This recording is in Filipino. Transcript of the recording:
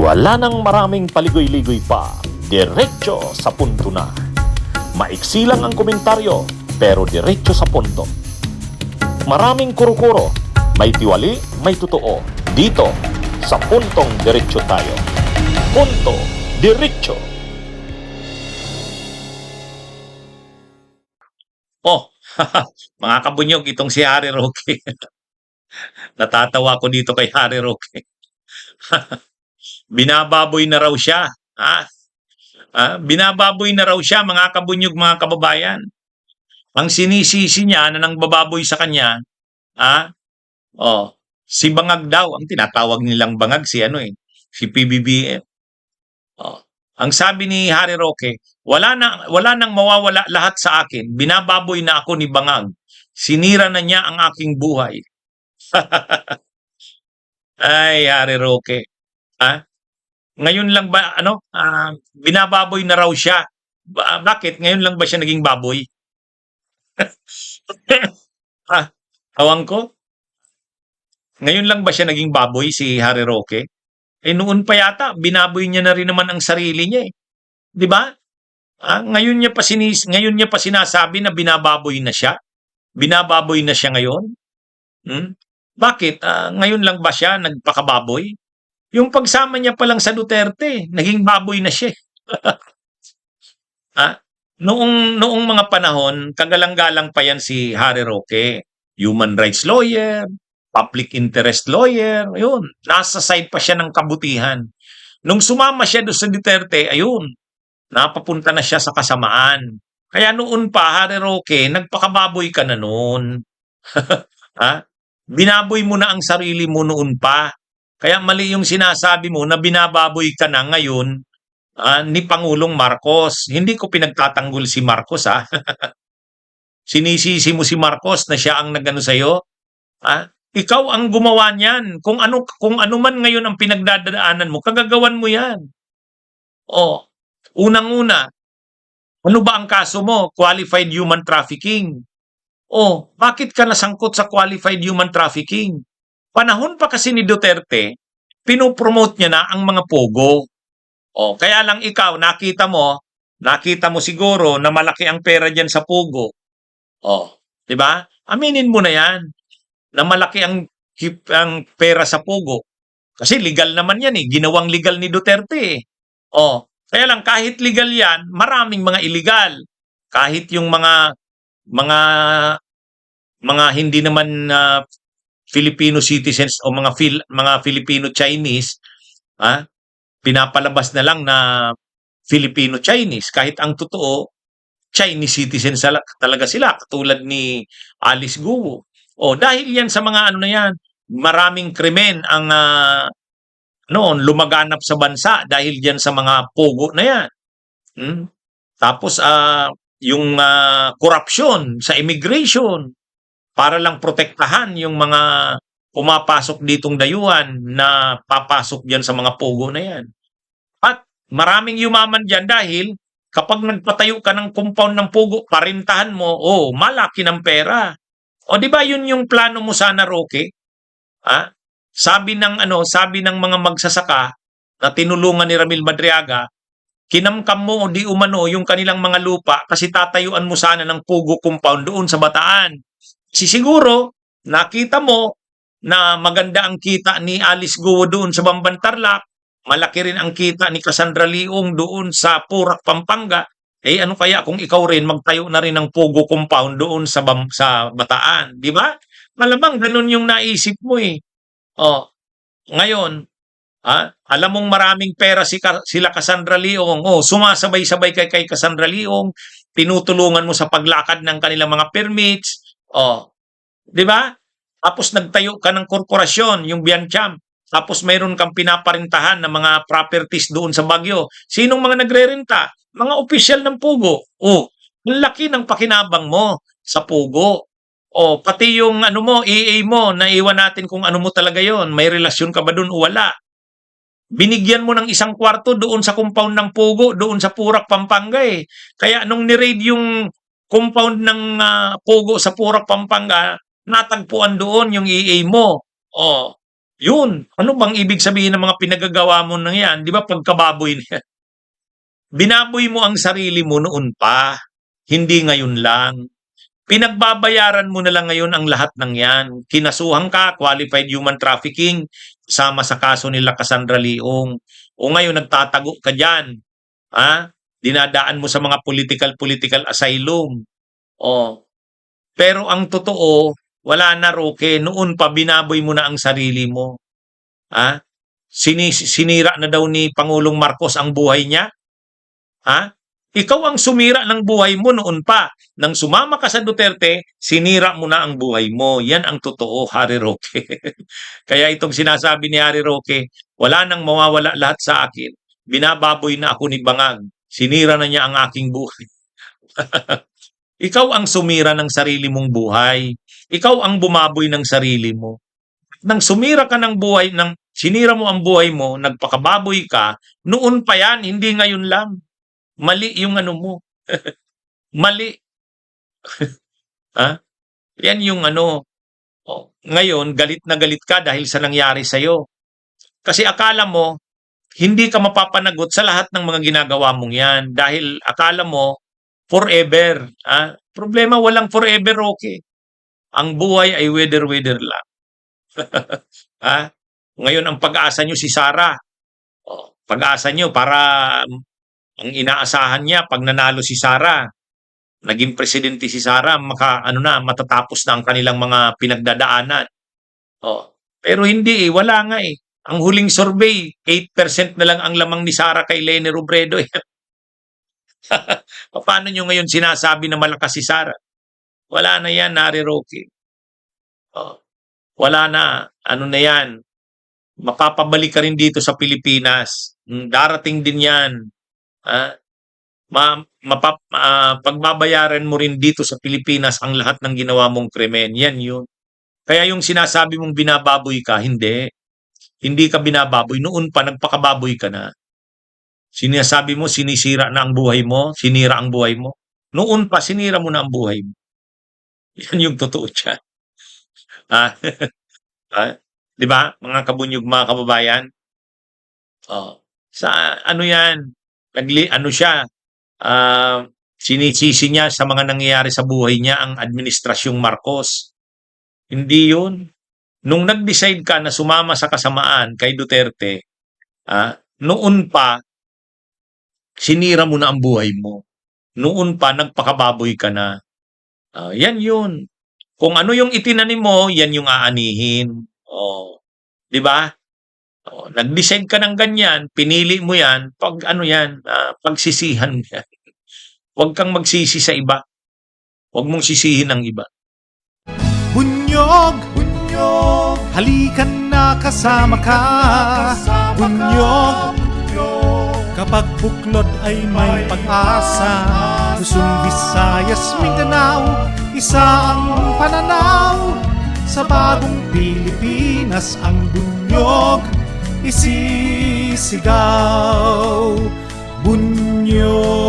Wala nang maraming paligoy-ligoy pa, diretso sa punto na. Maiksi lang ang komentaryo, pero diretso sa punto. Maraming kuro-kuro, may tiwali, may totoo. Dito, sa puntong diretso tayo. Punto diretso. Oh, mga kabunyog, itong si Harry Roque. Natatawa ko dito kay Harry Roque. Binababoy na raw siya. Binababoy na raw siya, mga kabunyog, mga kababayan. Ang sinisisi niya na nang bababoy sa kanya, si Bangag daw, ang tinatawag nilang Bangag, si PBBM. Ang sabi ni Harry Roque, wala nang mawawala lahat sa akin. Binababoy na ako ni Bangag. Sinira na niya ang aking buhay. Ay, Harry Roque. Ngayon lang ba, binababoy na raw siya. Bakit? Ngayon lang ba siya naging baboy? Awang ko? Ngayon lang ba siya naging baboy, si Harry Roque? Noon pa yata, binaboy niya na rin naman ang sarili niya. 'Di ba? Ngayon niya pa sinasabi na binababoy na siya. Binababoy na siya ngayon. Bakit? Ngayon lang ba siya nagpakababoy? Yung pagsama niya pa lang sa Duterte, naging baboy na siya. Noong mga panahon, kagalang-galang pa yan si Harry Roque, human rights lawyer, public interest lawyer, ayun, nasa side pa siya ng kabutihan. Nung sumama siya doon sa Duterte, ayun, napapunta na siya sa kasamaan. Kaya noon pa, Harry Roque, nagpakababoy ka na noon. Binaboy mo na ang sarili mo noon pa. Kaya mali yung sinasabi mo na binababoy ka na ngayon ni Pangulong Marcos. Hindi ko pinagtatanggol si Marcos, Sinisisi mo si Marcos na siya ang nagano sa'yo. Ikaw ang gumawa niyan. Kung ano man ngayon ang pinagdadaanan mo, kagagawan mo yan. Unang-una, ano ba ang kaso mo? Qualified human trafficking. Bakit ka nasangkot sa qualified human trafficking? Panahon pa kasi ni Duterte, pinopromote niya na ang mga pogo. Kaya lang ikaw, nakita mo siguro na malaki ang pera diyan sa pogo. 'Di ba? Aminin mo na 'yan na malaki ang pera sa pogo. Kasi legal naman 'yan ginawang legal ni Duterte. Kaya lang kahit legal 'yan, maraming mga illegal. Kahit yung mga hindi naman Filipino citizens o mga Filipino Chinese, pinapalabas na lang na Filipino Chinese kahit ang totoo Chinese citizens talaga sila katulad ni Alice Guo. Dahil yan sa mga na yan, maraming krimen ang lumaganap sa bansa dahil diyan sa mga pogo na yan. Tapos yung corruption sa immigration para lang protektahan yung mga pumapasok ditong dayuhan na papasok diyan sa mga pogo na yan. At maraming yumaman diyan dahil kapag nagpatayo ka ng compound ng pogo, parintahan mo, malaki ng pera. Di ba yun yung plano mo sana, Roque? Sabi ng mga magsasaka na tinulungan ni Ramil Madriaga, kinamkam mo o di umano yung kanilang mga lupa kasi tatayuan mo sana ng pogo compound doon sa Bataan. Siguro, nakita mo na maganda ang kita ni Alice Guo doon sa Bamban Tarlac, malaki rin ang kita ni Cassandra Leong doon sa Purak, Pampanga. Ano kaya kung ikaw rin magtayo na rin ng pogo compound doon sa Bataan, di ba? Malamang ganun yung naisip mo Ngayon, alam mong maraming pera sila Cassandra Leong. Sumasabay-sabay kay Cassandra Leong, tinutulungan mo sa paglakad ng kanilang mga permits. Di ba? Tapos nagtayo ka ng korporasyon, yung Biancham. Tapos mayroon kang pinaparintahan ng mga properties doon sa Baguio. Sinong mga nagrerenta? Mga opisyal ng Pugo. Laki ng pakinabang mo sa Pugo. Pati yung EA mo, naiwan natin kung ano mo talaga yon. May relasyon ka ba doon o wala? Binigyan mo ng isang kwarto doon sa compound ng Pugo, doon sa Purak, Pampanga Kaya nung ni-raid yung compound ng Pugo sa Purak, Pampanga, natagpuan doon yung EA mo. Yun, ano bang ibig sabihin ng mga pinagagawa mo na yan? Di ba pagkababoy na yan? Binaboy mo ang sarili mo noon pa, hindi ngayon lang. Pinagbabayaran mo na lang ngayon ang lahat ng yan. Kinasuhan ka, qualified human trafficking, sama sa kaso nila Cassandra Leong. O ngayon nagtatago ka dyan. Ha? Dinadaan mo sa mga political asylum. O, pero ang totoo, wala na, Roque. Noon pa binaboy mo na ang sarili mo. Ha? Sinira na daw ni Pangulong Marcos ang buhay niya. Ha? Ikaw ang sumira ng buhay mo noon pa. Nang sumama ka sa Duterte, sinira mo na ang buhay mo. Yan ang totoo, Harry Roque. Kaya itong sinasabi ni Harry Roque, wala nang mawawala lahat sa akin. Binababoy na ako ni Bangag. Sinira na niya ang aking buhay. Ikaw ang sumira ng sarili mong buhay. Ikaw ang bumaboy ng sarili mo. Nang sumira ka ng buhay, nang sinira mo ang buhay mo, nagpakababoy ka, noon pa yan, hindi ngayon lang. Mali yung ano mo. Mali. Ha? Yan yung ano. Oh, ngayon, galit na galit ka dahil sa nangyari sa'yo. Kasi akala mo, hindi ka mapapanagot sa lahat ng mga ginagawa mong yan. Dahil akala mo, forever. Ha? Problema, walang forever, okay. Ang buhay ay weather-weather lang. Ha? Ngayon, ang pag-asa nyo si Sara. Oh, pag-asa nyo para ang inaasahan niya pag nanalo si Sara, naging presidente si Sara, matatapos na ang kanilang mga pinagdadaanan. Oh. Pero hindi wala nga eh. Ang huling survey, 8% na lang ang lamang ni Sara kay Leni Robredo eh. Paano nyo ngayon sinasabi na malakas si Sara? Wala na yan, Nari Roque. Oh. Wala na. Ano na yan? Mapapabalik ka rin dito sa Pilipinas. Darating din yan. Pagbabayaran mo rin dito sa Pilipinas ang lahat ng ginawa mong krimen. Yan yun. Kaya yung sinasabi mong binababoy ka, hindi. Hindi ka binababoy. Noon pa, nagpakababoy ka na. Sinasabi mo, sinisira na ang buhay mo, sinira ang buhay mo. Noon pa, sinira mo na ang buhay mo. Yan yung totoo dyan. Ah, di ba, mga kabunyog, mga kababayan? Oh. Sa ano yan, ano siya, sinisisi niya sa mga nangyayari sa buhay niya ang administrasyong Marcos. Hindi yun. Nung nag-decide ka na sumama sa kasamaan kay Duterte, noon pa, sinira mo na ang buhay mo. Noon pa, nagpakababoy ka na. Yan yun. Kung ano yung itinanim mo, yan yung aanihin. Oh, di ba? Oh, nag-decide ka ng ganyan, pinili mo yan, pag ano yan, pagsisihan mo yan. Huwag kang magsisi sa iba. Huwag mong sisihin ang iba. Bunyog, bunyog, halikan na kasama ka. Bunyog, kapag buklod ay may pag-asa. Luzon, Visayas, Mindanao, isa ang pananaw. Sa bagong Pilipinas ang bunyog isisigaw. Bunyog.